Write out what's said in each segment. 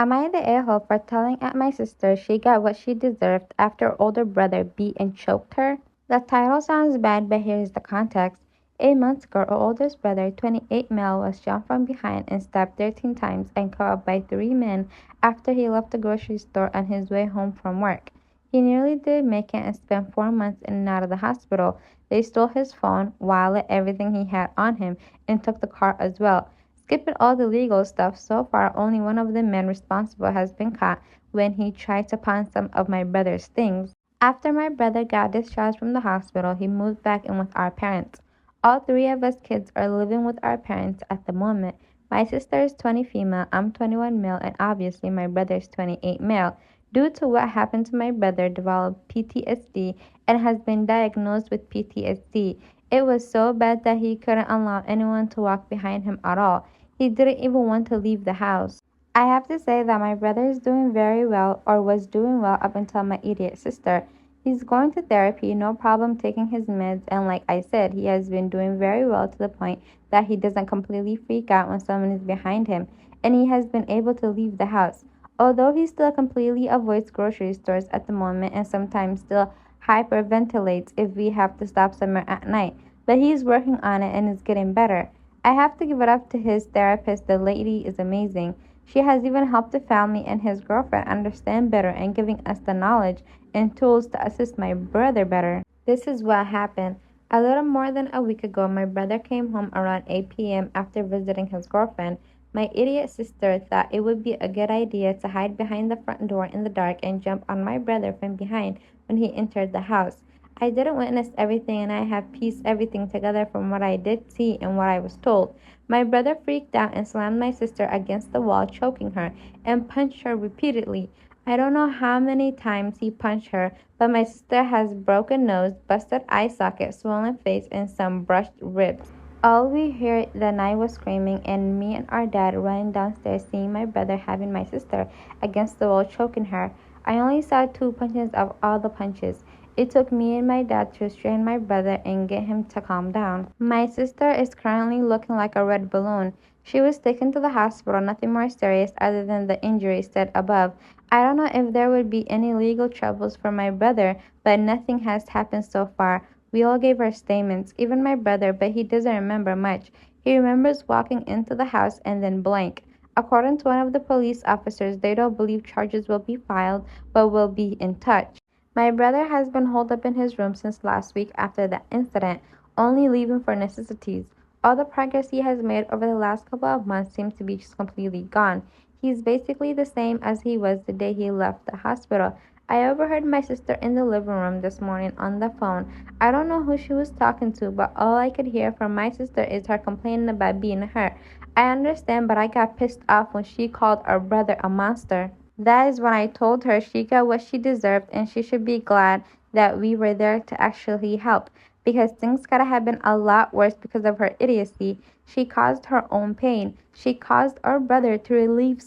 Am I the a-hole for telling at my sister she got what she deserved after her older brother beat and choked her? The title sounds bad, but here's the context. 8 months ago, her oldest brother, 28 male, was jumped from behind and stabbed 13 times and killed up by 3 men after he left the grocery store on his way home from work. He nearly didn't make it and spent 4 months in and out of the hospital. They stole his phone, wallet, everything he had on him, and took the car as well. Skipping all the legal stuff, so far only one of the men responsible has been caught when he tried to pawn some of my brother's things. After my brother got discharged from the hospital, he moved back in with our parents. All three of us kids are living with our parents at the moment. My sister is 20 female, I'm 21 male, and obviously my brother is 28 male. Due to what happened to my brother, developed PTSD and has been diagnosed with PTSD. It was so bad that he couldn't allow anyone to walk behind him at all. He didn't even want to leave the house. I have to say that my brother is doing very well, or was doing well up until my idiot sister. He's going to therapy, no problem taking his meds, and like I said, he has been doing very well to the point that he doesn't completely freak out when someone is behind him, and he has been able to leave the house. Although he still completely avoids grocery stores at the moment and sometimes still hyperventilates if we have to stop somewhere at night, but he's working on it and is getting better. I have to give it up to his therapist. The lady is amazing. She has even helped the family and his girlfriend understand better and giving us the knowledge and tools to assist my brother better. This is what happened. A little more than a week ago, my brother came home around 8 p.m. after visiting his girlfriend. My idiot sister thought it would be a good idea to hide behind the front door in the dark and jump on my brother from behind when he entered the house. I didn't witness everything and I have pieced everything together from what I did see and what I was told. My brother freaked out and slammed my sister against the wall, choking her, and punched her repeatedly. I don't know how many times he punched her, but my sister has broken nose, busted eye socket, swollen face, and some brushed ribs. All we heard that night was screaming and me and our dad running downstairs seeing my brother having my sister against the wall choking her. I only saw 2 punches of all the punches. It took me and my dad to restrain my brother and get him to calm down. My sister is currently looking like a red balloon. She was taken to the hospital, nothing more serious other than the injuries said above. I don't know if there would be any legal troubles for my brother, but nothing has happened so far. We all gave our statements, even my brother, but he doesn't remember much. He remembers walking into the house and then blank. According to one of the police officers, they don't believe charges will be filed, but will be in touch. My brother has been holed up in his room since last week after the incident, only leaving for necessities. All the progress he has made over the last couple of months seems to be just completely gone. He's basically the same as he was the day he left the hospital. I overheard my sister in the living room this morning on the phone. I don't know who she was talking to, but all I could hear from my sister is her complaining about being hurt. I understand, but I got pissed off when she called our brother a monster. That is when I told her she got what she deserved and she should be glad that we were there to actually help, because things could have been a lot worse because of her idiocy. She caused her own pain. She caused our brother to relive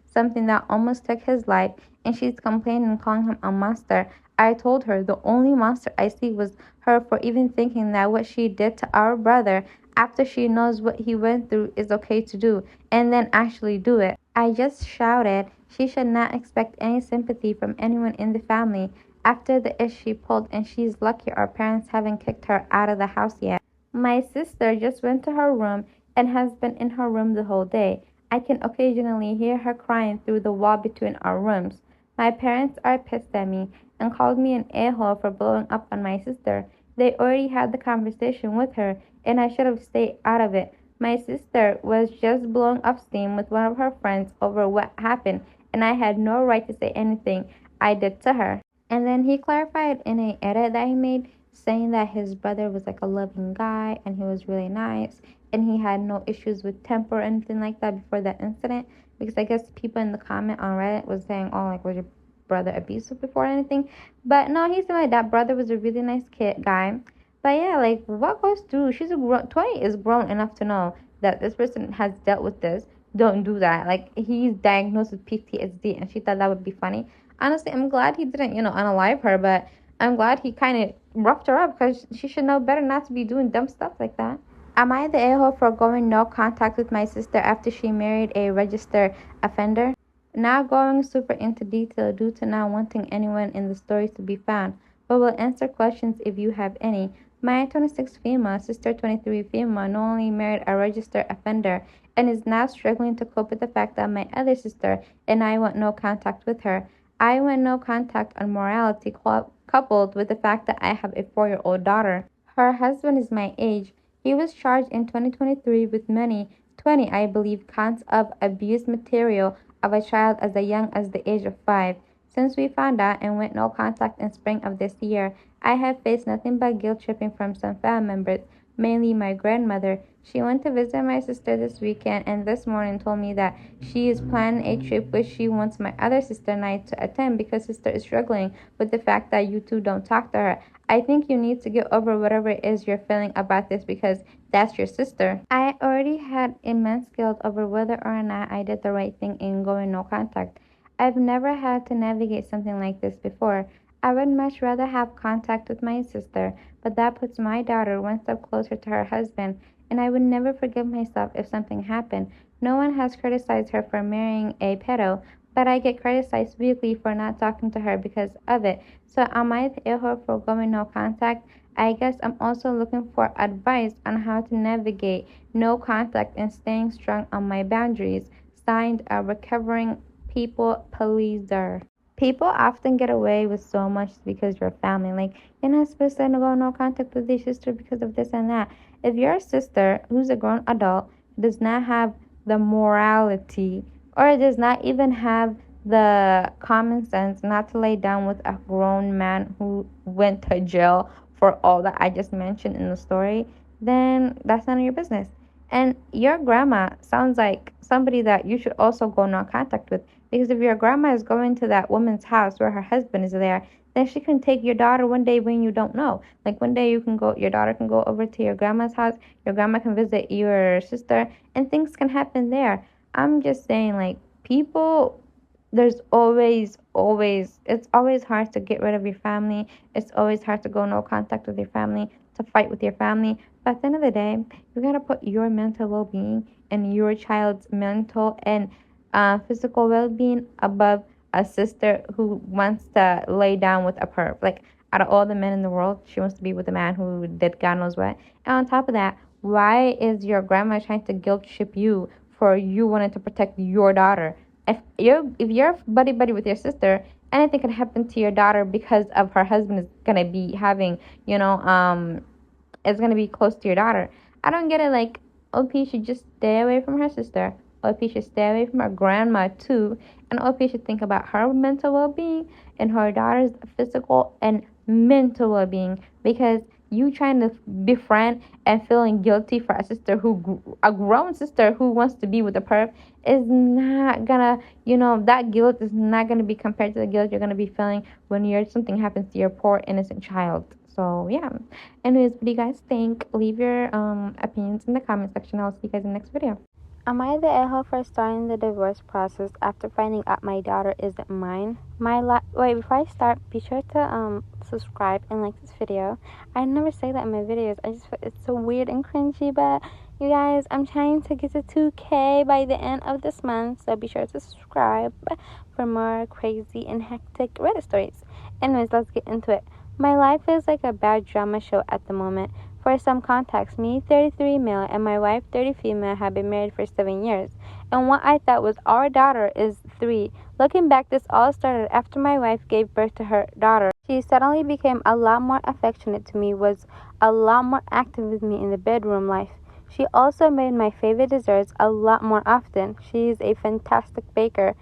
something that almost took his life, and she's complaining and calling him a monster. I told her the only monster I see was her for even thinking that what she did to our brother after she knows what he went through is okay to do, and then actually do it. I just shouted she should not expect any sympathy from anyone in the family after the ish she pulled, and she's lucky our parents haven't kicked her out of the house yet. My sister just went to her room and has been in her room the whole day. I can occasionally hear her crying through the wall between our rooms. My parents are pissed at me and called me an a-hole for blowing up on my sister. They already had the conversation with her, and I should have stayed out of it. My sister was just blowing up steam with one of her friends over what happened, and I had no right to say anything I did to her. And then he clarified in an edit that he made, saying that his brother was like a loving guy and he was really nice and he had no issues with temper or anything like that before that incident. Because I guess people in the comment on Reddit was saying, oh, like, was your brother abusive before or anything? But no, he said my that brother was a really nice guy. But yeah, like, what goes through? 20 is grown enough to know that this person has dealt with this. Don't do that. Like, he's diagnosed with PTSD, and she thought that would be funny. Honestly, I'm glad he didn't, unalive her, but I'm glad he kind of roughed her up because she should know better not to be doing dumb stuff like that. Am I the a-hole for going no contact with my sister after she married a registered offender? Not going super into detail due to not wanting anyone in the stories to be found, but will answer questions if you have any. My 26 female sister, 23 female, not only married a registered offender and is now struggling to cope with the fact that my other sister and I want no contact with her. I want no contact on morality coupled with the fact that I have a 4-year-old daughter. Her husband is my age. He was charged in 2023 with many, 20 I believe, counts of abuse material of a child as young as the age of 5. Since we found out and went no contact in spring of this year, I have faced nothing but guilt tripping from some family members, mainly my grandmother. She went to visit my sister this weekend and this morning told me that she is planning a trip which she wants my other sister and I to attend because sister is struggling with the fact that you two don't talk to her. I think you need to get over whatever it is you're feeling about this because that's your sister. I already had immense guilt over whether or not I did the right thing in going no contact. I've never had to navigate something like this before. I would much rather have contact with my sister, but that puts my daughter one step closer to her husband, and I would never forgive myself if something happened. No one has criticized her for marrying a pedo, but I get criticized weekly for not talking to her because of it. So am I the a-hole for going no contact? I guess I'm also looking for advice on how to navigate no contact and staying strong on my boundaries. Signed, a recovering people pleaser. People often get away with so much because you're family. Like, you're not supposed to go no contact with your sister because of this and that. If your sister, who's a grown adult, does not have the morality or does not even have the common sense not to lay down with a grown man who went to jail for all that I just mentioned in the story, then that's none of your business. And your grandma sounds like somebody that you should also go no contact with. Because if your grandma is going to that woman's house where her husband is there, then she can take your daughter one day when you don't know. Like one day you can go, your daughter can go over to your grandma's house, your grandma can visit your sister, and things can happen there. I'm just saying, like, people, there's it's always hard to get rid of your family. It's always hard to go no contact with your family, to fight with your family. But at the end of the day, you gotta put your mental well being and your child's mental and physical well being above a sister who wants to lay down with a perv. Like, out of all the men in the world, she wants to be with a man who did God knows what. And on top of that, why is your grandma trying to guilt trip you for you wanting to protect your daughter? If you're buddy buddy with your sister, anything can happen to your daughter because of her husband is gonna be having, is gonna be close to your daughter. I don't get it. Like, OP should just stay away from her sister. OP should stay away from her grandma too, and OP should think about her mental well-being and her daughter's physical and mental well-being because you trying to befriend and feeling guilty for a grown sister who wants to be with a perv is not gonna, that guilt is not gonna be compared to the guilt you're gonna be feeling when something happens to your poor innocent child. So yeah. Anyways, what do you guys think? Leave your opinions in the comment section. I'll see you guys in the next video. Am I the a-hole for starting the divorce process after finding out my daughter isn't mine? Wait, before I start, be sure to subscribe and like this video. I never say that in my videos. I just it's so weird and cringy, but you guys, I'm trying to get to 2K by the end of this month, so be sure to subscribe for more crazy and hectic Reddit stories. Anyways, let's get into it. My life is like a bad drama show at the moment. For some context, me, 33 male, and my wife, 30 female, have been married for 7 years. And what I thought was our daughter is 3. Looking back, this all started after my wife gave birth to her daughter. She suddenly became a lot more affectionate to me, was a lot more active with me in the bedroom life. She also made my favorite desserts a lot more often. She is a fantastic baker.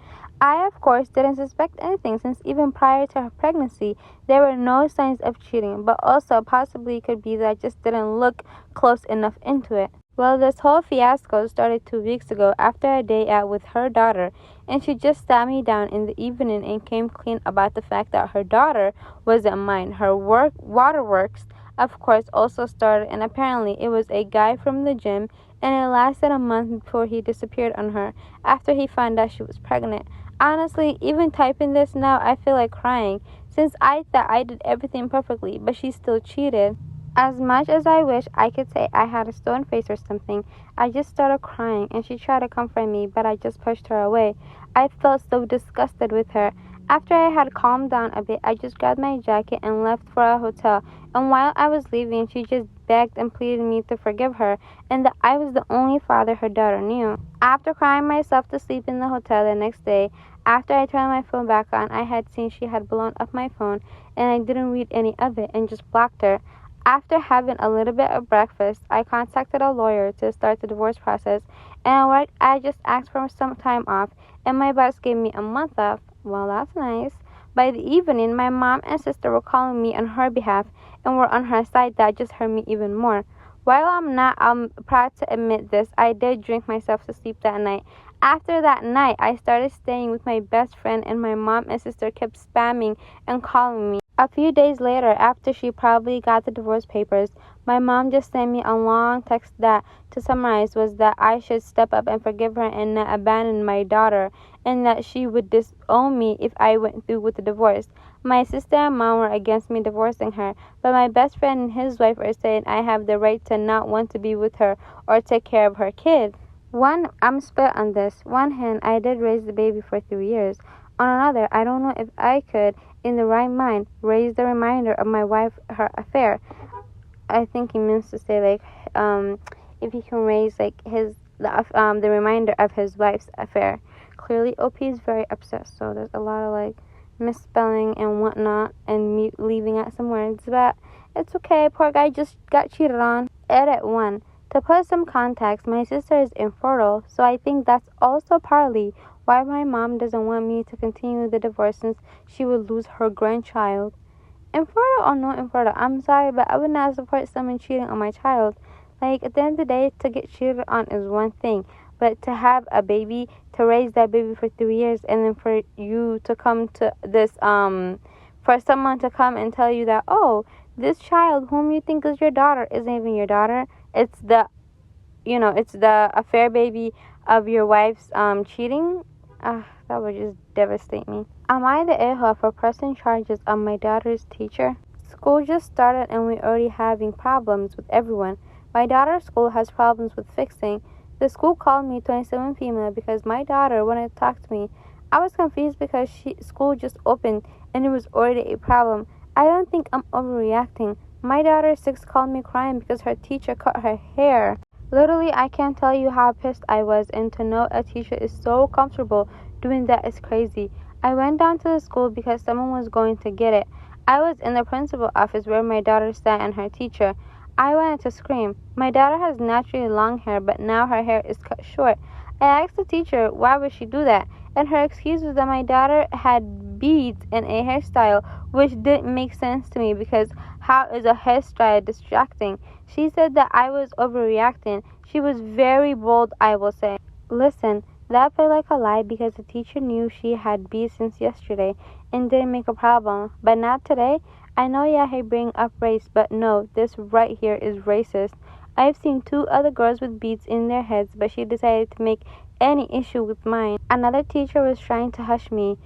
I, of course, didn't suspect anything since even prior to her pregnancy, there were no signs of cheating, but also possibly it could be that I just didn't look close enough into it. Well, this whole fiasco started 2 weeks ago after a day out with her daughter, and she just sat me down in the evening and came clean about the fact that her daughter wasn't mine. Her waterworks, of course, also started, and apparently it was a guy from the gym, and it lasted a month before he disappeared on her after he found out she was pregnant. Honestly, even typing this now, I feel like crying, since I thought I did everything perfectly, but she still cheated. As much as I wish I could say I had a stone face or something, I just started crying and she tried to comfort me, but I just pushed her away. I felt so disgusted with her. After I had calmed down a bit, I just grabbed my jacket and left for a hotel. And while I was leaving, she just begged and pleaded me to forgive her and that I was the only father her daughter knew. After crying myself to sleep in the hotel the next day, after I turned my phone back on, I had seen she had blown up my phone and I didn't read any of it and just blocked her. After having a little bit of breakfast, I contacted a lawyer to start the divorce process, and at work I just asked for some time off, and my boss gave me a month off. Well, that's nice. By the evening, my mom and sister were calling me on her behalf and were on her side. That just hurt me even more. While I'm not proud to admit this, I did drink myself to sleep that night. After that night, I started staying with my best friend, and my mom and sister kept spamming and calling me. A few days later, after she probably got the divorce papers, my mom just sent me a long text that, to summarize, was that I should step up and forgive her and not abandon my daughter, and that she would disown me if I went through with the divorce. My sister and mom were against me divorcing her, but my best friend and his wife are saying I have the right to not want to be with her or take care of her kid. I'm split on this. One hand, I did raise the baby for 3 years. On another, I don't know if I could, in the right mind, raise the reminder of my wife, her affair. I think he means to say if he can raise the reminder of his wife's affair. Clearly, OP is very upset, so there's a lot of misspelling and whatnot, and me leaving out some words, but it's okay. Poor guy just got cheated on. Edit 1. To put some context, my sister is infertile, so I think that's also partly why my mom doesn't want me to continue the divorce since she would lose her grandchild. Infertile or no infertile, I'm sorry, but I would not support someone cheating on my child. At the end of the day, to get cheated on is one thing, but to have a baby, to raise that baby for 3 years, and then for you to come to for someone to come and tell you that, oh, this child whom you think is your daughter isn't even your daughter. It's the affair baby of your wife's cheating. That would just devastate me. Am I the a-hole for pressing charges on my daughter's teacher? School just started and we're already having problems with everyone. My daughter's school has problems with fixing. The school called me 27 female because my daughter wanted to talk to me. I was confused because school just opened and it was already a problem. I don't think I'm overreacting. My daughter 6 called me crying because her teacher cut her hair. Literally, I can't tell you how pissed I was, and to know a teacher is so comfortable doing that is crazy. I went down to the school because someone was going to get it. I was in the principal's office where my daughter sat and her teacher. I wanted to scream. My daughter has naturally long hair, but now her hair is cut short. I asked the teacher why would she do that, and her excuse was that my daughter had beads in a hairstyle, which didn't make sense to me because how is a hairstyle distracting? She said that I was overreacting. She was very bold, I will say. Listen, that felt like a lie because the teacher knew she had beads since yesterday and didn't make a problem. But not today. I know he bring up race, but no, this right here is racist. I've seen 2 other girls with beads in their heads, but she decided to make any issue with mine. Another teacher was trying to hush me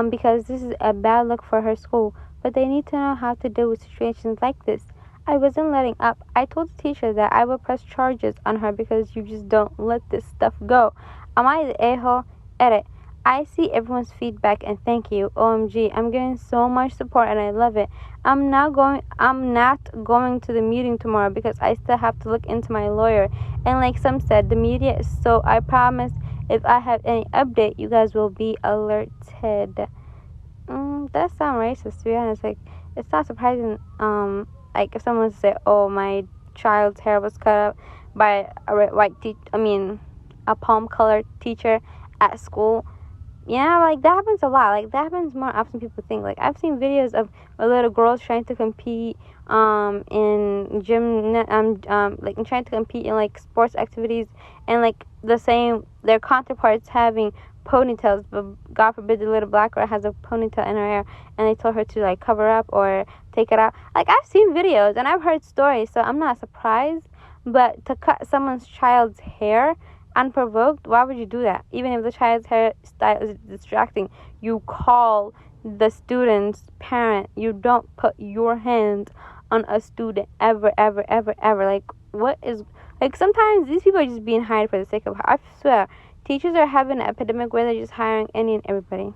because this is a bad look for her school, but they need to know how to deal with situations like this. I wasn't letting up. I told the teacher that I would press charges on her because you just don't let this stuff go. Am I the a-hole? Edit. I see everyone's feedback and thank you. OMG, I'm getting so much support and I love it. I'm not going to the meeting tomorrow because I still have to look into my lawyer. And like some said, the media is so I promise if I have any update, you guys will be alerted. That sounds racist to be honest. It's not surprising. If someone say, "Oh, my child's hair was cut up by a palm-colored teacher at school." Yeah, that happens a lot. That happens more often than people think. I've seen videos of little girls trying to compete in trying to compete in sports activities, and their counterparts having ponytails, but God forbid the little black girl has a ponytail in her hair and they told her to cover up or take it out. I've seen videos and I've heard stories, so I'm not surprised. But to cut someone's child's hair unprovoked, why would you do that? Even if the child's hairstyle is distracting, you call the student's parent. You don't put your hand on a student ever, ever, ever, ever. Like, what is, like, sometimes these people are just being hired for the sake of, I swear, teachers are having an epidemic where they're just hiring any and everybody.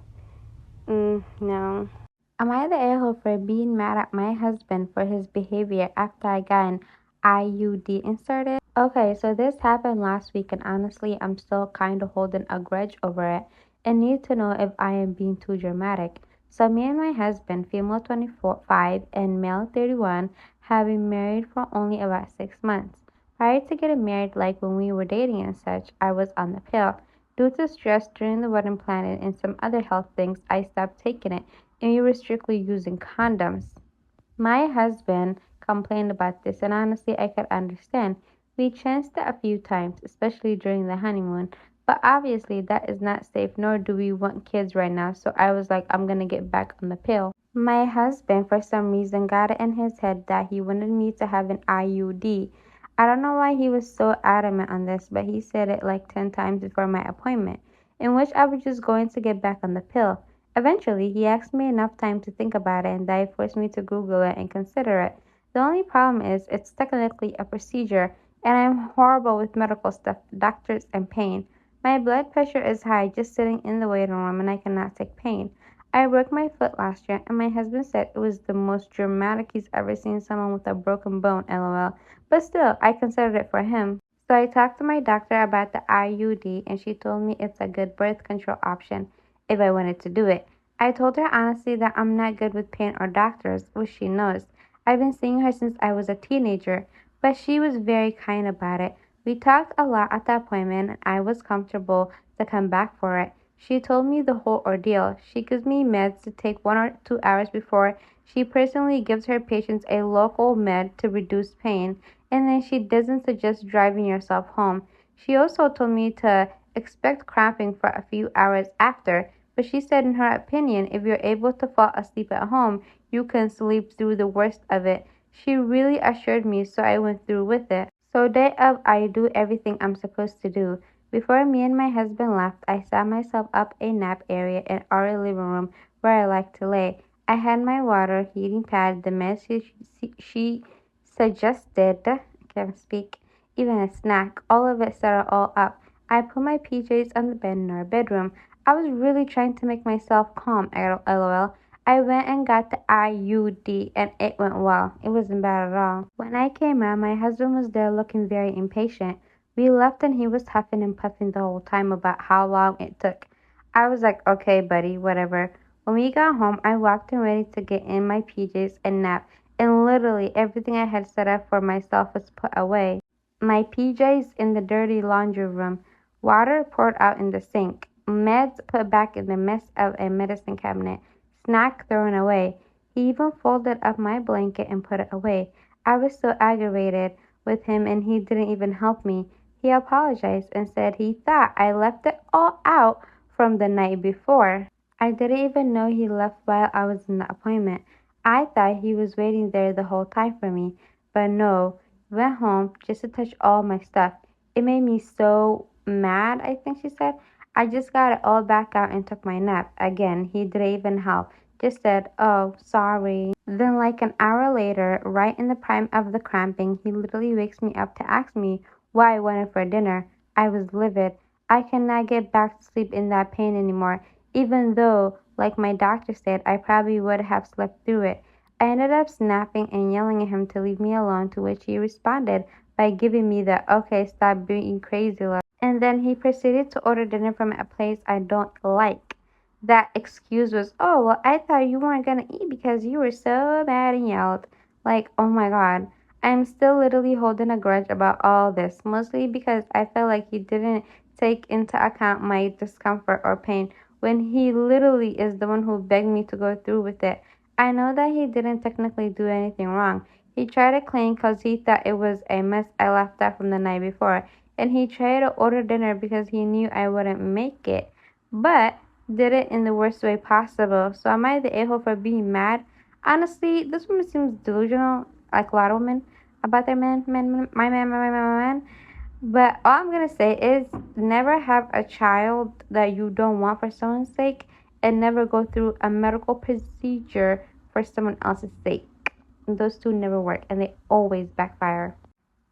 No. Am I the a-hole for being mad at my husband for his behavior after I got an IUD inserted? Okay, so this happened last week, and honestly, I'm still kind of holding a grudge over it and need to know if I am being too dramatic. So, me and my husband, female 24, 5 and male 31, have been married for only about 6 months. Prior to getting married, like when we were dating and such, I was on the pill. Due to stress during the wedding planning and some other health things, I stopped taking it and we were strictly using condoms. My husband complained about this, and honestly, I could understand. We chanced it a few times, especially during the honeymoon, but obviously that is not safe, nor do we want kids right now, so I was like, I'm gonna get back on the pill. My husband, for some reason, got it in his head that he wanted me to have an IUD. I don't know why he was so adamant on this, but he said it like 10 times before my appointment, in which I was just going to get back on the pill. Eventually, he asked me enough time to think about it, and that forced me to Google it and consider it. The only problem is, it's technically a procedure, and I'm horrible with medical stuff, doctors, and pain. My blood pressure is high just sitting in the waiting room, and I cannot take pain. I broke my foot last year, and my husband said it was the most dramatic he's ever seen someone with a broken bone, lol. But still, I considered it for him. So I talked to my doctor about the IUD, and she told me it's a good birth control option if I wanted to do it. I told her honestly that I'm not good with pain or doctors, which she knows. I've been seeing her since I was a teenager, but she was very kind about it. We talked a lot at the appointment, and I was comfortable to come back for it. She told me the whole ordeal. She gives me meds to take 1 or 2 hours before. She personally gives her patients a local med to reduce pain, and then she doesn't suggest driving yourself home. She also told me to expect cramping for a few hours after, but she said in her opinion, if you're able to fall asleep at home, you can sleep through the worst of it. She really assured me, so I went through with it. So day of, I do everything I'm supposed to do. Before me and my husband left, I set myself up a nap area in our living room where I like to lay. I had my water, heating pad, the message she suggested, I can't speak, even a snack, all of it set it all up. I put my PJs on the bed in our bedroom. I was really trying to make myself calm, lol. I went and got the IUD and it went well. It wasn't bad at all. When I came out, my husband was there looking very impatient. We left and he was huffing and puffing the whole time about how long it took. I was like, okay, buddy, whatever. When we got home, I walked in ready to get in my PJs and nap, and literally everything I had set up for myself was put away. My PJs in the dirty laundry room, water poured out in the sink, meds put back in the mess of a medicine cabinet, snack thrown away. He even folded up my blanket and put it away. I was so aggravated with him and he didn't even help me. He apologized and said he thought I left it all out from the night before. I didn't even know he left while I was in the appointment. I thought he was waiting there the whole time for me, but no, he went home just to touch all my stuff. It made me so mad, I think she said. I just got it all back out and took my nap. Again, he didn't even help, just said, oh, sorry. Then, like an hour later, right in the prime of the cramping, he literally wakes me up to ask me why I wanted for dinner. I was livid. I cannot get back to sleep in that pain anymore, even though, like my doctor said, I probably would have slept through it. I ended up snapping and yelling at him to leave me alone, to which he responded by giving me the okay, stop being crazy look. And then he proceeded to order dinner from a place I don't like. That excuse was, oh, well, I thought you weren't gonna eat because you were so mad and yelled. Like, oh my god. I'm still literally holding a grudge about all this, mostly because I felt like he didn't take into account my discomfort or pain when he literally is the one who begged me to go through with it. I know that he didn't technically do anything wrong. He tried to claim because he thought it was a mess I left out from the night before, and he tried to order dinner because he knew I wouldn't make it, but did it in the worst way possible. So am I the a-hole for being mad? Honestly, this woman seems delusional, like a lot of women, about their man. But all I'm gonna say is never have a child that you don't want for someone's sake, and never go through a medical procedure for someone else's sake. those two never work and they always backfire.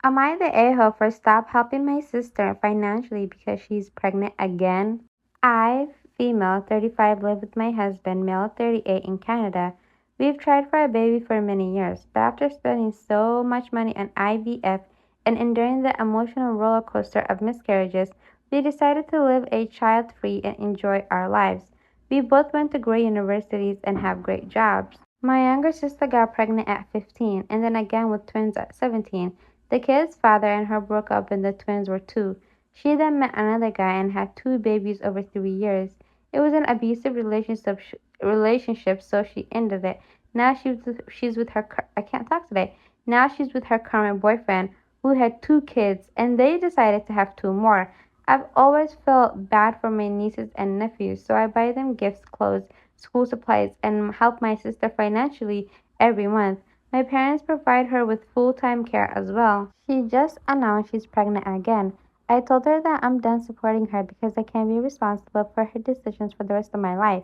Am I the a-hole for stop helping my sister financially because she's pregnant again? I, female, 35, live with my husband, male, 38, in Canada. We've tried for a baby for many years, but after spending so much money on IVF and enduring the emotional roller coaster of miscarriages, we decided to live a child free and enjoy our lives. We both went to great universities and have great jobs. My younger sister got pregnant at 15 and then again with twins at 17. The kid's father and her broke up when the twins were 2. She then met another guy and had 2 babies over 3 years. It was an abusive relationship, so she ended it. Now she's with her. I can't talk today. Now she's with her current boyfriend, who had 2 kids, and they decided to have 2 more. I've always felt bad for my nieces and nephews, so I buy them gifts, clothes, school supplies, and help my sister financially every month. My parents provide her with full-time care as well. She just announced she's pregnant again. I told her that I'm done supporting her because I can't be responsible for her decisions for the rest of my life.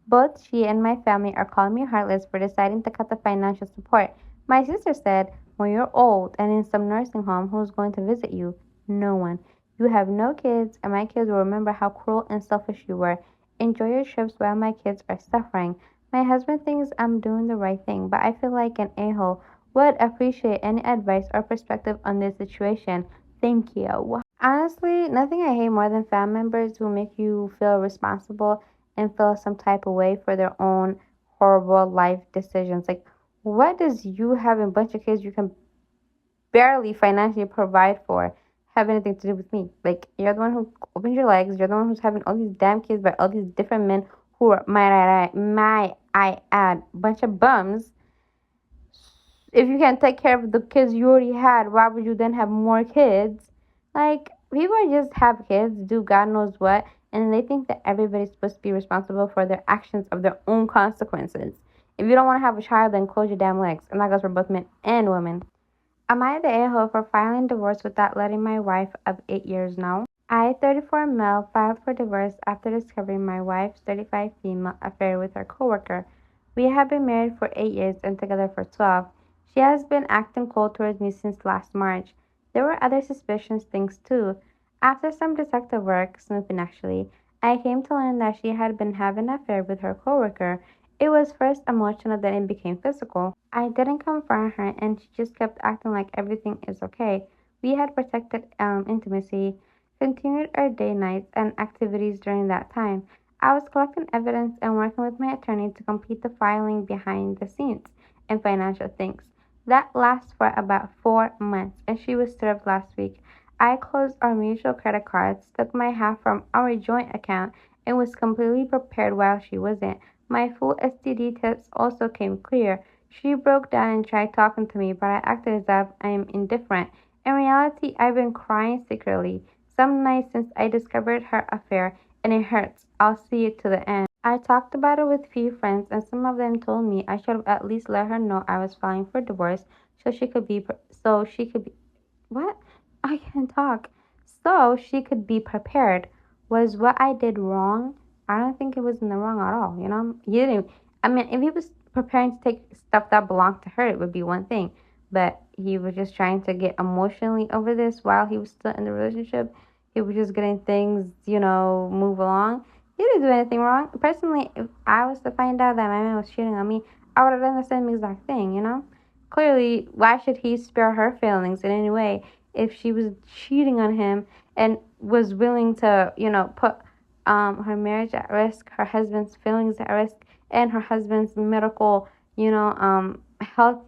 Both she and my family are calling me heartless for deciding to cut the financial support. My sister said, when you're old and in some nursing home, who's going to visit you? No one. You have no kids, and my kids will remember how cruel and selfish you were. Enjoy your trips while my kids are suffering. My husband thinks I'm doing the right thing, but I feel like an a-hole. Would appreciate any advice or perspective on this situation. Thank you. Honestly, nothing I hate more than family members who make you feel responsible and feel some type of way for their own horrible life decisions. Like, what does you having a bunch of kids you can barely financially provide for have anything to do with me? Like, you're the one who opens your legs. You're the one who's having all these damn kids by all these different men who are, might I add, bunch of bums. If you can't take care of the kids you already had, why would you then have more kids? Like, people just have kids, do God knows what, and they think that everybody's supposed to be responsible for their actions of their own consequences. If you don't want to have a child, then close your damn legs. And that goes for both men and women. Am I the a-hole for filing divorce without letting my wife of 8 years know? I, 34 male, filed for divorce after discovering my wife's 35 female affair with her coworker. We have been married for 8 years and together for 12. She has been acting cold towards me since last March. There were other suspicious things too. After some detective work, snooping actually, I came to learn that she had been having an affair with her coworker. It was first emotional, then it became physical. I didn't confront her, and she just kept acting like everything is okay. We had protected intimacy, continued our day nights and activities during that time. I was collecting evidence and working with my attorney to complete the filing behind the scenes and financial things. That lasts for about 4 months, and she was served last week. I closed our mutual credit cards, took my half from our joint account, and was completely prepared while she wasn't. My full STD test also came clear. She broke down and tried talking to me, but I acted as if I am indifferent. In reality, I've been crying secretly. Some nights since I discovered her affair, and it hurts. I'll see it to the end. I talked about it with few friends, and some of them told me I should have at least let her know I was filing for divorce, so she could be what? I can't talk. So she could be prepared. Was what I did wrong? I don't think it was in the wrong at all. You know, he didn't. I mean, if he was preparing to take stuff that belonged to her, it would be one thing. But he was just trying to get emotionally over this while he was still in the relationship. He was just getting things, move along. He didn't do anything wrong. Personally, if I was to find out that my man was cheating on me, I would have done the same exact thing. Clearly, why should he spare her feelings in any way if she was cheating on him and was willing to, put her marriage at risk, her husband's feelings at risk, and her husband's medical, health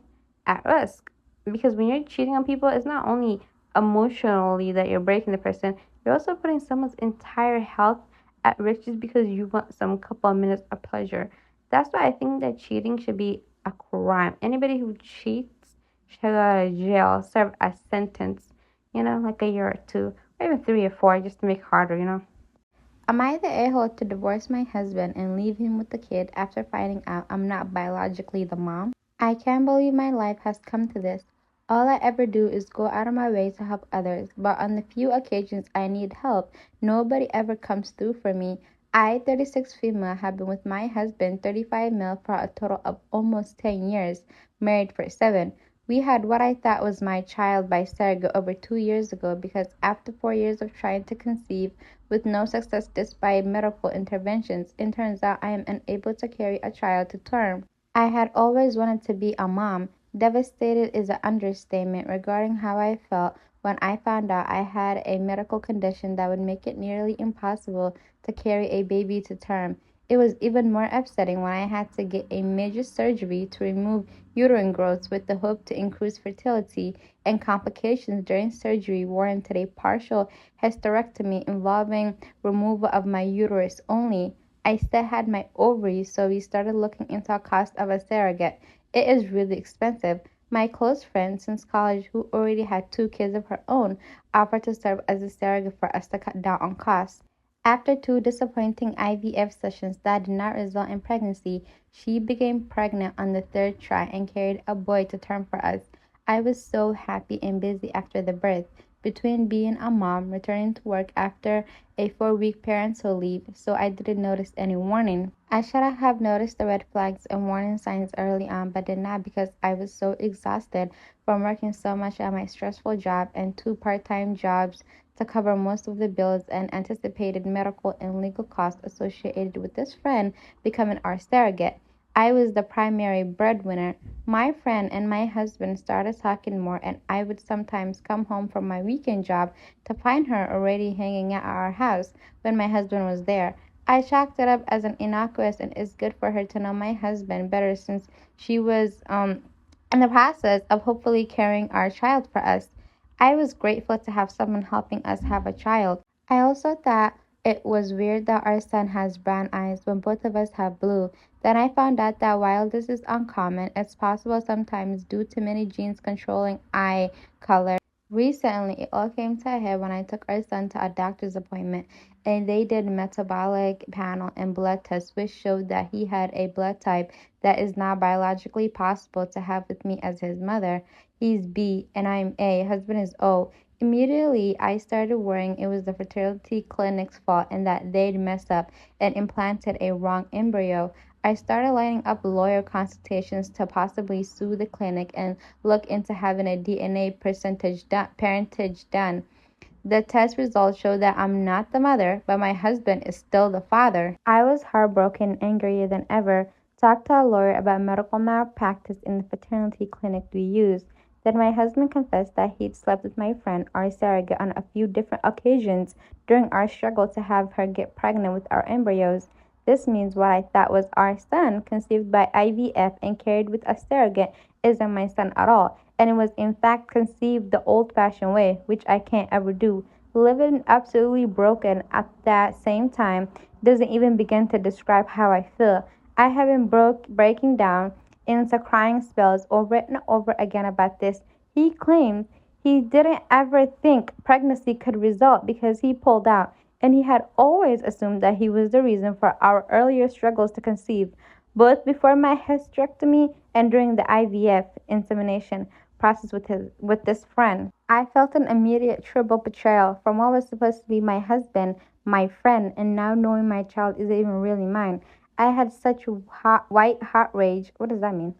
at risk? Because when you're cheating on people, it's not only emotionally that you're breaking the person, you're also putting someone's entire health at risk just because you want some couple of minutes of pleasure. That's why I think that cheating should be a crime. Anybody who cheats should go to jail, serve a sentence, like a year or two, or even 3 or 4, just to make it harder. Am I the a-hole to divorce my husband and leave him with the kid after finding out I'm not biologically the mom? I can't believe my life has come to this. All I ever do is go out of my way to help others, but on the few occasions I need help, nobody ever comes through for me. I, 36 female, have been with my husband, 35 male, for a total of almost 10 years, married for 7. We had what I thought was my child by surrogate over 2 years ago because after 4 years of trying to conceive with no success despite medical interventions, it turns out I am unable to carry a child to term. I had always wanted to be a mom. Devastated is an understatement regarding how I felt when I found out I had a medical condition that would make it nearly impossible to carry a baby to term. It was even more upsetting when I had to get a major surgery to remove uterine growths with the hope to increase fertility, and complications during surgery warranted a partial hysterectomy involving removal of my uterus only. I still had my ovaries, so we started looking into the cost of a surrogate. It is really expensive. My close friend since college, who already had 2 kids of her own, offered to serve as a surrogate for us to cut down on costs. After 2 disappointing IVF sessions that did not result in pregnancy, she became pregnant on the third try and carried a boy to term for us. I was so happy and busy after the birth, between being a mom, returning to work after a 4 week parental leave, so I didn't notice any warning. I should have noticed the red flags and warning signs early on, but did not because I was so exhausted from working so much at my stressful job and 2 part-time jobs to cover most of the bills and anticipated medical and legal costs associated with this friend becoming our surrogate. I was the primary breadwinner. My friend and my husband started talking more, and I would sometimes come home from my weekend job to find her already hanging out at our house when my husband was there. I chalked it up as an innocuous and it's good for her to know my husband better since she was in the process of hopefully carrying our child for us. I was grateful to have someone helping us have a child. I also thought it was weird that our son has brown eyes when both of us have blue. Then I found out that while this is uncommon, it's possible sometimes due to many genes controlling eye color. Recently, it all came to a head when I took our son to a doctor's appointment and they did metabolic panel and blood tests which showed that he had a blood type that is not biologically possible to have with me as his mother. He's B and I'm A, husband is O. Immediately, I started worrying it was the fertility clinic's fault and that they'd messed up and implanted a wrong embryo. I started lining up lawyer consultations to possibly sue the clinic and look into having a DNA parentage done. The test results show that I'm not the mother, but my husband is still the father. I was heartbroken and angrier than ever. Talked to a lawyer about medical malpractice in the fertility clinic we used. Then my husband confessed that he'd slept with my friend, our surrogate, on a few different occasions during our struggle to have her get pregnant with our embryos. This means what I thought was our son, conceived by IVF and carried with a surrogate, isn't my son at all, and it was in fact conceived the old-fashioned way, which I can't ever do. Living absolutely broken at that same time doesn't even begin to describe how I feel. I have been breaking down into crying spells over and over again about this. He claims he didn't ever think pregnancy could result because he pulled out, and he had always assumed that he was the reason for our earlier struggles to conceive, both before my hysterectomy and during the IVF insemination process with this friend. I felt an immediate triple betrayal from what was supposed to be my husband, my friend, and now knowing my child isn't even really mine. I had such white hot rage. What does that mean?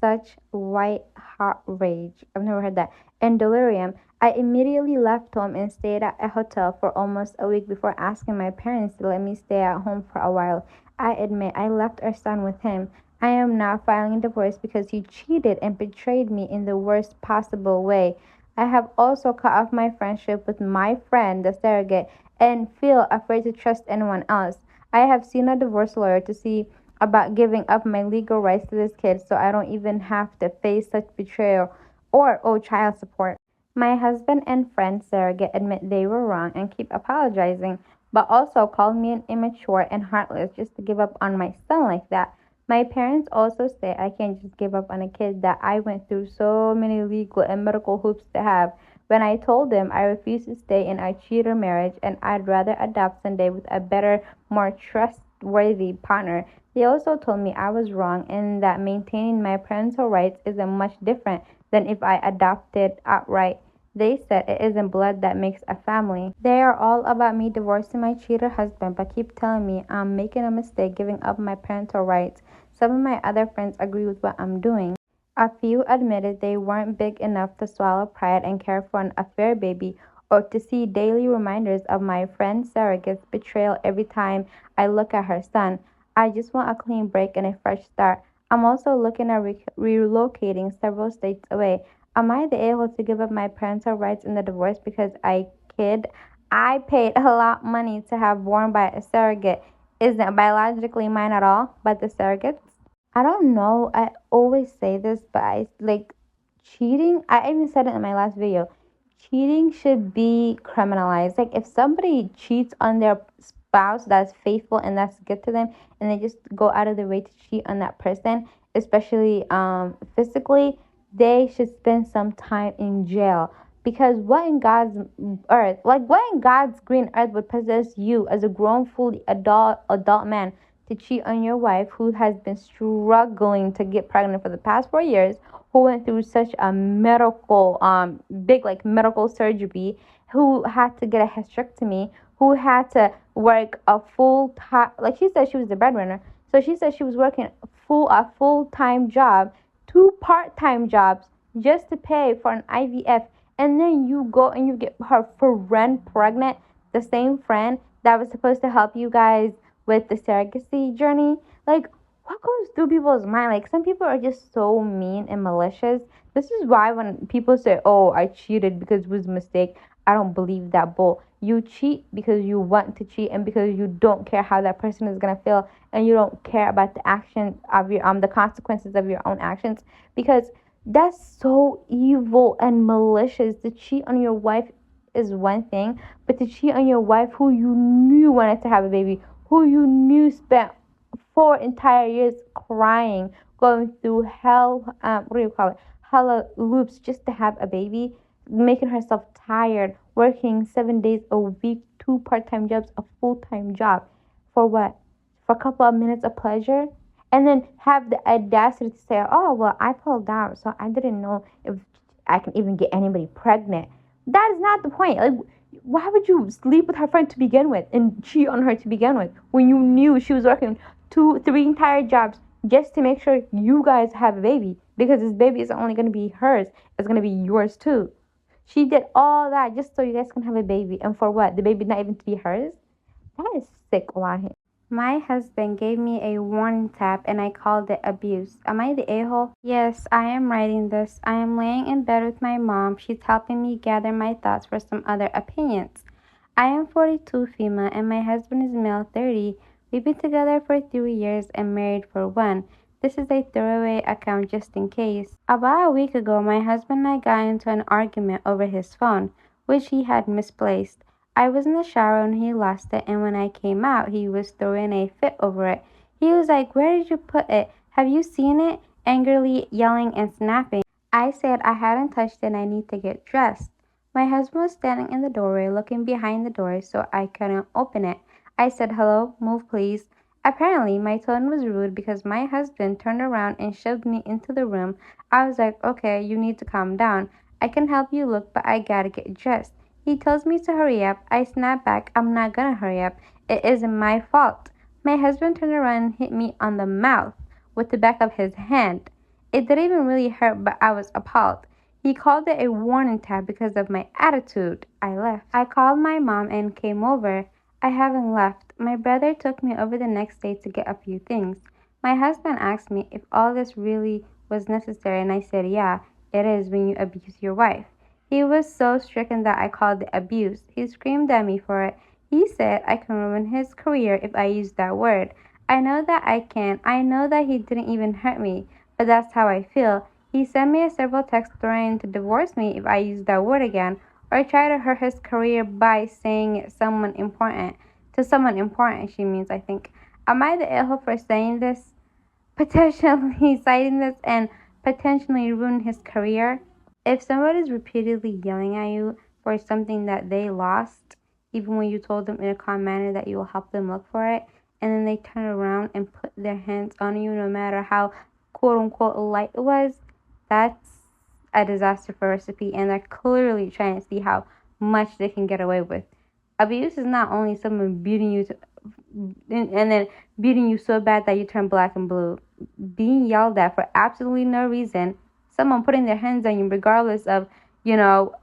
Such white hot rage. I've never heard that. And delirium. I immediately left home and stayed at a hotel for almost a week before asking my parents to let me stay at home for a while. I admit I left our son with him. I am now filing divorce because he cheated and betrayed me in the worst possible way. I have also cut off my friendship with my friend, the surrogate, and feel afraid to trust anyone else. I have seen a divorce lawyer to see about giving up my legal rights to this kid so I don't even have to face such betrayal or owe child support. My husband and friend surrogate admit they were wrong and keep apologizing, but also call me an immature and heartless just to give up on my son like that. My parents also say I can't just give up on a kid that I went through so many legal and medical hoops to have. When I told them I refused to stay in a cheater marriage and I'd rather adopt someday with a better, more trustworthy partner, they also told me I was wrong and that maintaining my parental rights isn't much different than if I adopted outright. They said it isn't blood that makes a family. They are all about me divorcing my cheater husband, but keep telling me I'm making a mistake giving up my parental rights. Some of my other friends agree with what I'm doing. A few admitted they weren't big enough to swallow pride and care for an affair baby or to see daily reminders of my friend Surrogate's betrayal every time I look at her son. I just want a clean break and a fresh start. I'm also looking at relocating several states away. Am I the a-hole to give up my parental rights in the divorce because I kid? I paid a lot of money to have born by a surrogate. Isn't biologically mine at all, but the surrogate's? I don't know. I always say this, but I like cheating. I even said it in my last video. Cheating should be criminalized. Like if somebody cheats on their spouse that's faithful and that's good to them, and they just go out of their way to cheat on that person, especially physically, they should spend some time in jail. Because what in God's earth, like what in God's green earth would possess you as a grown, fully adult man to cheat on your wife who has been struggling to get pregnant for the past 4 years, who went through such a medical big like medical surgery, who had to get a hysterectomy, who had to work a full time, like she said she was the breadwinner, so she said she was working a full time job, two part-time jobs just to pay for an IVF, and then you go and you get her friend pregnant, the same friend that was supposed to help you guys with the surrogacy journey. Like, what goes through people's mind? Like, some people are just so mean and malicious. This is why when people say, "Oh, I cheated because it was a mistake," I don't believe that bull. You cheat because you want to cheat and because you don't care how that person is gonna feel, and you don't care about the action of your the consequences of your own actions, because that's so evil and malicious. To cheat on your wife is one thing, but to cheat on your wife who you knew wanted to have a baby, who you knew spent 4 entire years crying, going through hell, what do you call it? Hella loops just to have a baby, making herself tired, working 7 days a week, two part-time jobs, a full-time job. For what? For a couple of minutes of pleasure? And then have the audacity to say, "Oh, well, I pulled out, so I didn't know if I can even get anybody pregnant." That is not the point. Like, why would you sleep with her friend to begin with and cheat on her to begin with when you knew she was working two, three entire jobs just to make sure you guys have a baby? Because this baby isn't only going to be hers, it's going to be yours too. She did all that just so you guys can have a baby. And for what? The baby not even to be hers? That is sick, wallahi. My husband gave me a warning tap and I called it abuse. Am I the a-hole? Yes, I am writing this. I am laying in bed with my mom. She's helping me gather my thoughts for some other opinions. I am 42 female and my husband is male 30. We've been together for 3 years and married for one. This is a throwaway account just in case. About a week ago, my husband and I got into an argument over his phone, which he had misplaced. I was in the shower when he lost it, and when I came out, he was throwing a fit over it. He was like, "Where did you put it? Have you seen it?" Angrily yelling and snapping. I said I hadn't touched it and I need to get dressed. My husband was standing in the doorway looking behind the door so I couldn't open it. I said, "Hello, move please." Apparently, my tone was rude because my husband turned around and shoved me into the room. I was like, "Okay, you need to calm down. I can help you look, but I gotta get dressed." He tells me to hurry up. I snap back, "I'm not gonna hurry up. It isn't my fault." My husband turned around and hit me on the mouth with the back of his hand. It didn't even really hurt, but I was appalled. He called it a warning tap because of my attitude. I left. I called my mom and came over. I haven't left. My brother took me over the next day to get a few things. My husband asked me if all this really was necessary, and I said, "Yeah, it is when you abuse your wife." He was so stricken that I called it abuse. He screamed at me for it. He said I can ruin his career if I use that word. I know that I can. I know that he didn't even hurt me, but that's how I feel. He sent me several texts threatening to divorce me if I use that word again, or try to hurt his career by saying it someone important. To someone important, she means, I think. Am I the a-hole for saying this? Potentially citing this and potentially ruin his career? If somebody's repeatedly yelling at you for something that they lost, even when you told them in a calm manner that you will help them look for it, and then they turn around and put their hands on you no matter how quote unquote light it was, that's a disaster for recipe, and they're clearly trying to see how much they can get away with. Abuse is not only someone beating you and then beating you so bad that you turn black and blue. Being yelled at for absolutely no reason, someone putting their hands on you regardless of, you know,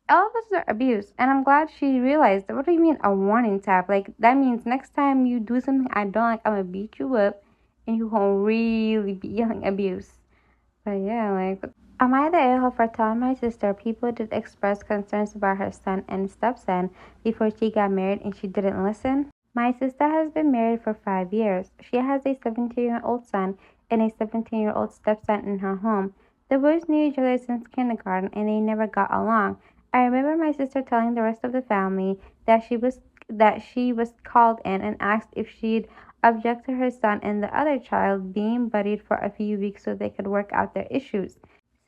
all of this is abuse. And I'm glad she realized that. What do you mean a warning tap? Like, that means next time you do something I don't like, I'm gonna beat you up and you won't really be yelling abuse. But yeah, like, am I the a-hole for telling my sister people did express concerns about her son and stepson before she got married and she didn't listen? My sister has been married for 5 years. She has a 17-year-old son and a 17-year-old stepson in her home. The boys knew each other since kindergarten and they never got along. I remember my sister telling the rest of the family that she was called in and asked if she'd object to her son and the other child being buddied for a few weeks so they could work out their issues.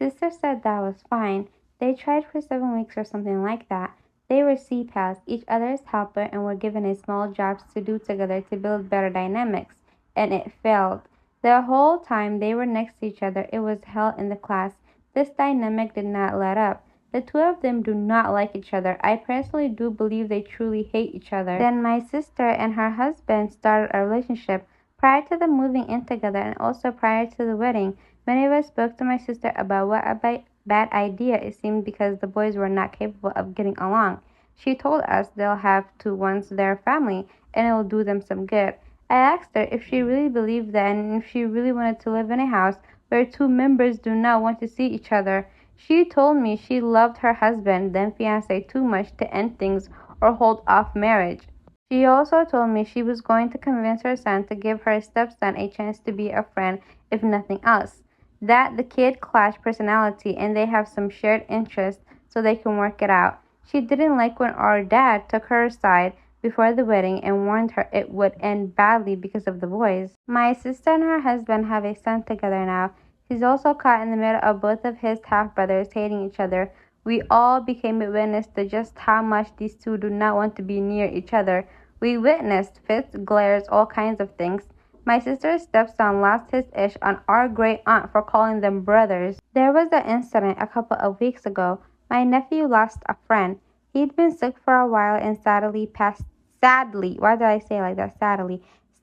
Sister said that was fine. They tried for 7 weeks or something like that. They were C-pals, each other's helper, and were given a small jobs to do together to build better dynamics. And it failed. The whole time they were next to each other, it was hell in the class. This dynamic did not let up. The two of them do not like each other. I personally do believe they truly hate each other. Then my sister and her husband started a relationship prior to them moving in together and also prior to the wedding. Many of us spoke to my sister about what a bad idea it seemed because the boys were not capable of getting along. She told us they'll have to once their family and it will do them some good. I asked her if she really believed that and if she really wanted to live in a house where two members do not want to see each other. She told me she loved her husband, then fiance, too much to end things or hold off marriage. She also told me she was going to convince her son to give her stepson a chance to be a friend, if nothing else. That the kid clash personality and they have some shared interests so they can work it out. She didn't like when our dad took her aside before the wedding and warned her it would end badly because of the boys. My sister and her husband have a son together now. He's also caught in the middle of both of his half-brothers hating each other. We all became a witness to just how much these two do not want to be near each other. We witnessed fits, glares, all kinds of things. My sister's stepson lost his ish on our great aunt for calling them brothers. There was an incident a couple of weeks ago. My nephew lost a friend. He'd been sick for a while and sadly, why did I say it like that?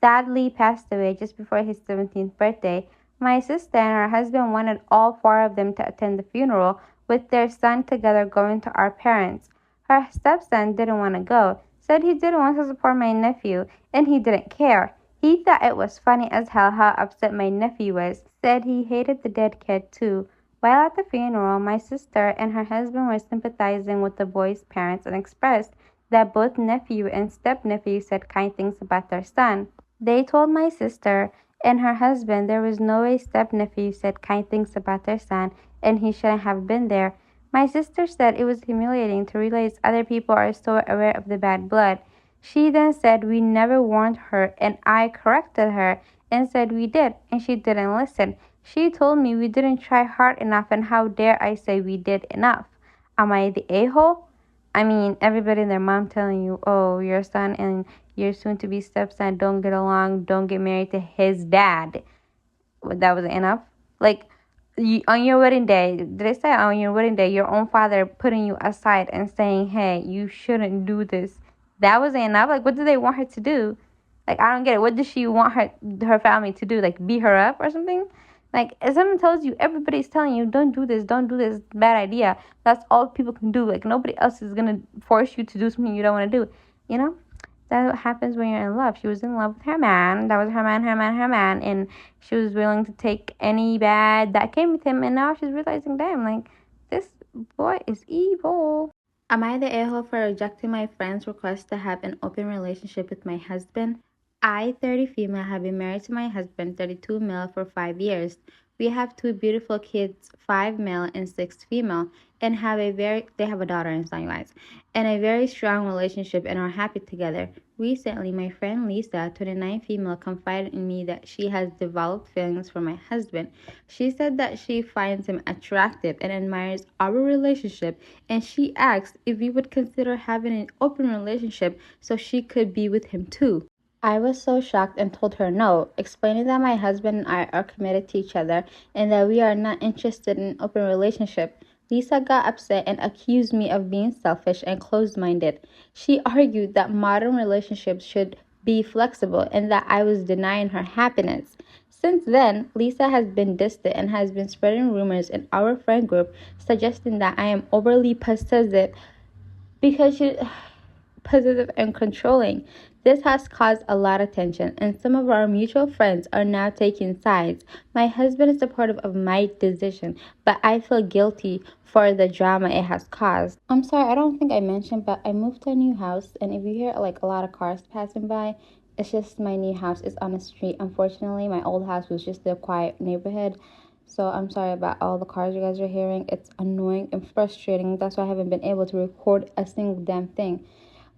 Sadly passed away just before his 17th birthday. My sister and her husband wanted all four of them to attend the funeral, with their son together going to our parents. Her stepson didn't want to go, said he didn't want to support my nephew, and he didn't care. He thought it was funny as hell how upset my nephew was, said he hated the dead kid too. While at the funeral, my sister and her husband were sympathizing with the boy's parents and expressed that both nephew and stepnephew said kind things about their son. They told my sister and her husband there was no way stepnephew said kind things about their son and he shouldn't have been there. My sister said it was humiliating to realize other people are so aware of the bad blood. She then said we never warned her and I corrected her and said we did and she didn't listen. She told me we didn't try hard enough and how dare I say we did enough. Am I the a-hole? I mean, everybody and their mom telling you, oh, your son and your soon-to-be stepson don't get along, don't get married to his dad. That was enough. Like, on your wedding day, did I say on your wedding day, your own father putting you aside and saying, hey, you shouldn't do this. That wasn't enough. Like, what did they want her to do? Like, I don't get it. What does she want her family to do? Like, beat her up or something? Like, if someone tells you, everybody's telling you, don't do this, bad idea. That's all people can do. Like, nobody else is going to force you to do something you don't want to do. You know? That's what happens when you're in love. She was in love with her man. That was her man. And she was willing to take any bad that came with him. And now she's realizing, damn, like, this boy is evil. Am I the a-hole for rejecting my friend's request to have an open relationship with my husband? I, 30 female, have been married to my husband, 32 male, for 5 years. We have two beautiful kids, 5 male and 6 female, and they have a daughter and son, guys, and a very strong relationship and are happy together. Recently, my friend Lisa, 29 female, confided in me that she has developed feelings for my husband. She said that she finds him attractive and admires our relationship, and she asked if we would consider having an open relationship so she could be with him too. I was so shocked and told her no, explaining that my husband and I are committed to each other and that we are not interested in an open relationship. Lisa got upset and accused me of being selfish and closed minded. She argued that modern relationships should be flexible and that I was denying her happiness. Since then, Lisa has been distant and has been spreading rumors in our friend group suggesting that I am overly possessive because she possessive and controlling. This has caused a lot of tension, and some of our mutual friends are now taking sides. My husband is supportive of my decision, but I feel guilty for the drama it has caused. I'm sorry, I don't think I mentioned, but I moved to a new house, and if you hear like a lot of cars passing by, it's just my new house is on the street. Unfortunately, my old house was just a quiet neighborhood. So I'm sorry about all the cars you guys are hearing. It's annoying and frustrating. That's why I haven't been able to record a single damn thing.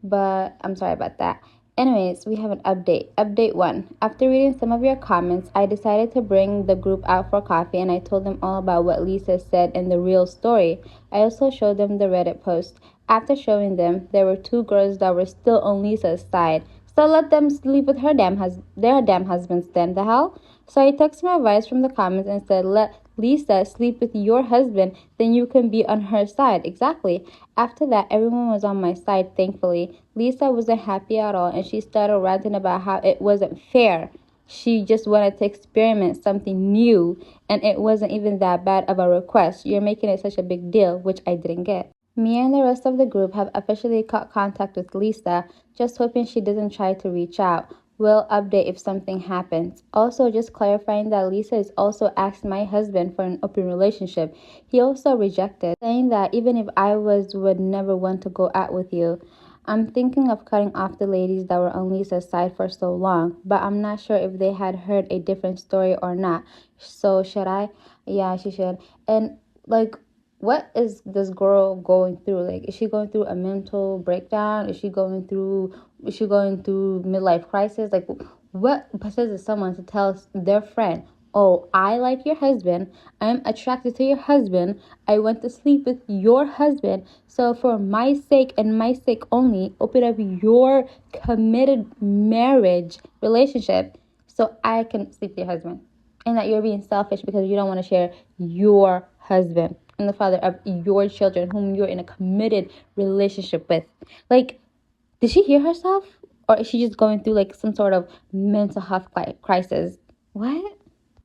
But I'm sorry about that. Anyways, we have an update. Update 1. After reading some of your comments, I decided to bring the group out for coffee and I told them all about what Lisa said in the real story. I also showed them the Reddit post. After showing them, there were two girls that were still on Lisa's side. So let them sleep with their damn husbands then. The hell? So I took some advice from the comments and said, let Lisa sleep with your husband, then you can be on her side. Exactly. After that, everyone was on my side, thankfully. Lisa wasn't happy at all, and she started ranting about how it wasn't fair. She just wanted to experiment something new, and it wasn't even that bad of a request. You're making it such a big deal, which I didn't get. Me and the rest of the group have officially cut contact with Lisa, just hoping she doesn't try to reach out. We'll update if something happens. Also, just clarifying that Lisa is also asked my husband for an open relationship. He also rejected, saying that even if I would never want to go out with you. I'm thinking of cutting off the ladies that were on Lisa's side for so long, but I'm not sure if they had heard a different story or not. So should I? Yeah, she should. And like, what is this girl going through? Like, is she going through a mental breakdown? Is she going through midlife crisis? Like, what possesses someone to tell their friend, oh, I like your husband, I'm attracted to your husband, I want to sleep with your husband, so for my sake and my sake only, open up your committed marriage relationship so I can sleep with your husband. And that you're being selfish because you don't want to share your husband and the father of your children whom you're in a committed relationship with. Like, did she hear herself? Or is she just going through like some sort of mental health crisis? What?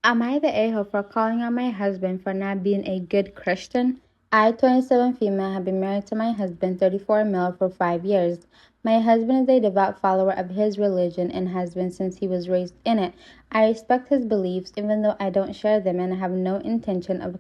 Am I the a-hole for calling out my husband for not being a good Christian? I, 27 female, have been married to my husband, 34 male, for 5 years. My husband is a devout follower of his religion and has been since he was raised in it. I respect his beliefs even though I don't share them and have no intention of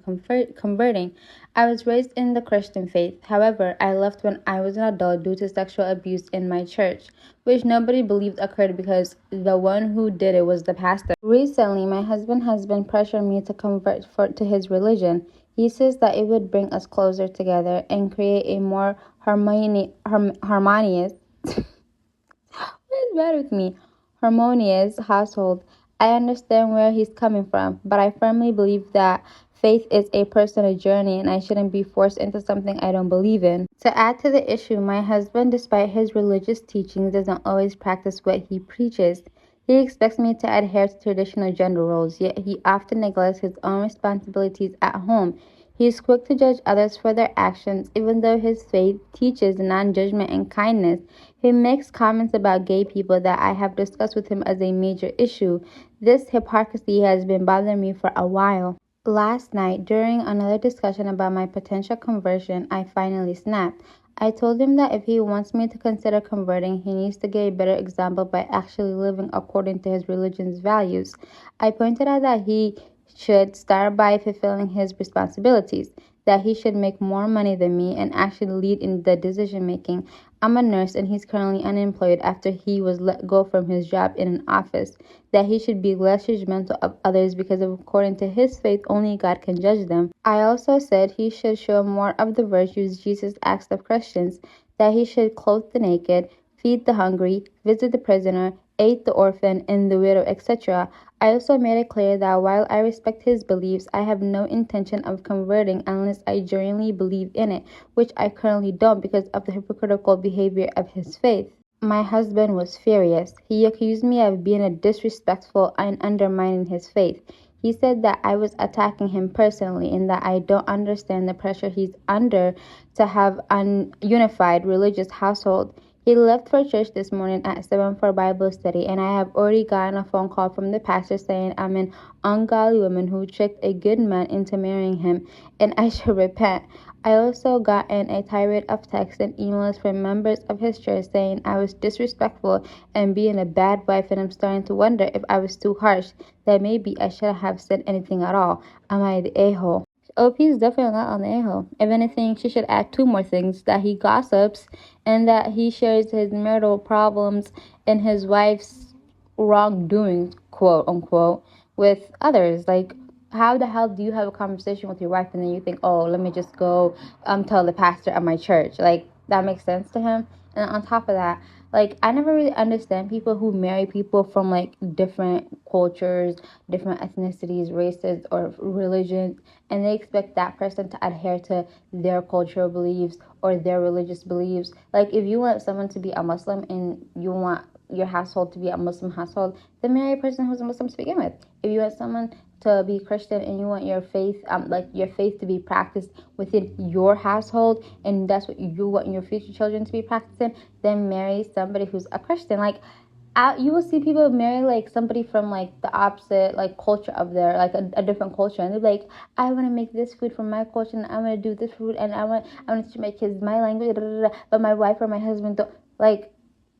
converting. I was raised in the Christian faith. However, I left when I was an adult due to sexual abuse in my church, which nobody believed occurred because the one who did it was the pastor. Recently, my husband has been pressuring me to convert to his religion. He says that it would bring us closer together and create a more harmonious what is bad with me? Harmonious household. I understand where he's coming from, but I firmly believe that faith is a personal journey and I shouldn't be forced into something I don't believe in. To add to the issue, my husband, despite his religious teachings, doesn't always practice what he preaches. He expects me to adhere to traditional gender roles, yet he often neglects his own responsibilities at home. He is quick to judge others for their actions, even though his faith teaches non judgment and kindness. He makes comments about gay people that I have discussed with him as a major issue. This hypocrisy has been bothering me for a while. Last night, during another discussion about my potential conversion, I finally snapped. I told him that if he wants me to consider converting, he needs to get a better example by actually living according to his religion's values. I pointed out that he should start by fulfilling his responsibilities, that he should make more money than me and actually lead in the decision making. I'm a nurse and he's currently unemployed after he was let go from his job in an office, that he should be less judgmental of others because according to his faith only God can judge them. I also said he should show more of the virtues Jesus asked of Christians, that he should clothe the naked, feed the hungry, visit the prisoner, aid the orphan and the widow, etc. I also made it clear that while I respect his beliefs, I have no intention of converting unless I genuinely believe in it, which I currently don't because of the hypocritical behavior of his faith. My husband was furious. He accused me of being a disrespectful and undermining his faith. He said that I was attacking him personally and that I don't understand the pressure he's under to have an unified religious household. He left for church this morning at 7 for Bible study, and I have already gotten a phone call from the pastor saying I'm an ungodly woman who tricked a good man into marrying him, and I should repent. I also got in a tirade of texts and emails from members of his church saying I was disrespectful and being a bad wife, and I'm starting to wonder if I was too harsh, that maybe I shouldn't have said anything at all. Am I the a-hole? OP is definitely not on the a-hole. If anything, she should add two more things: that he gossips and that he shares his marital problems and his wife's wrongdoings, quote unquote, with others. Like, how the hell do you have a conversation with your wife and then you think, oh, let me just go tell the pastor at my church? Like, that makes sense to him. And on top of that, like, I never really understand people who marry people from like different cultures, different ethnicities, races, or religions, and they expect that person to adhere to their cultural beliefs or their religious beliefs. Like, if you want someone to be a Muslim and you want your household to be a Muslim household, then marry a person who's a Muslim to begin with. If you want someone to be Christian and you want your faith, like your faith to be practiced within your household, and that's what you want your future children to be practicing, then marry somebody who's a Christian. Like, you will see people marry like somebody from like the opposite like culture of their like a different culture, and they're like, I want to make this food from my culture, and I want to do this food, and I want to teach my kids my language, but my wife or my husband don't. Like,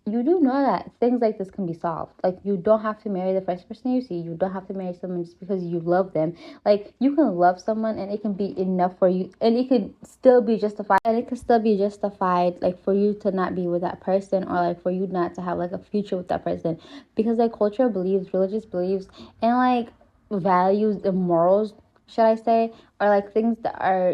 you do know that things like this can be solved. Like, you don't have to marry the first person you see. You don't have to marry someone just because you love them. Like, you can love someone and it can be enough for you, and it could still be justified. And it could still be justified, like, for you to not be with that person, or like for you not to have like a future with that person, because like cultural beliefs, religious beliefs, and like values and morals, should I say, are like things that are,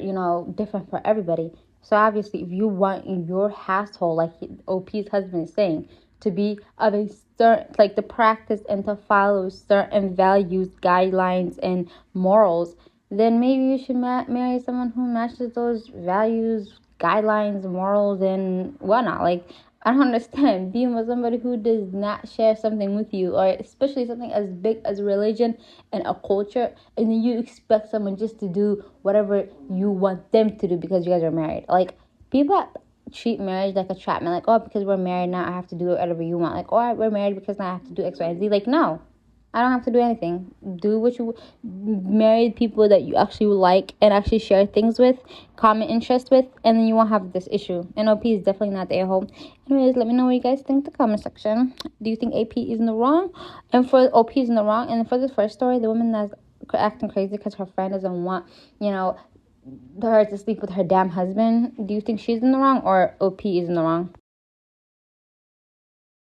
different for everybody. So obviously, if you want in your household, like OP's husband is saying, to be of a certain, like, to practice and to follow certain values, guidelines, and morals, then maybe you should marry someone who matches those values, guidelines, morals, and whatnot. Like, I don't understand being with somebody who does not share something with you, or especially something as big as religion and a culture, and then you expect someone just to do whatever you want them to do because you guys are married. Like, people treat marriage like a trap, man. Like, oh, because we're married now, I have to do whatever you want. Like, oh, we're married because now I have to do X, Y, and Z. Like, no, I don't have to do anything. Do what you marry people that you actually like and actually share things with, common interest with, and then you won't have this issue. And OP is definitely not the a-hole. Anyways, let me know what you guys think in the comment section. Do you think AP is in the wrong? And for OP is in the wrong. And for this first story, the woman that's acting crazy because her friend doesn't want, her to sleep with her damn husband. Do you think she's in the wrong or OP is in the wrong?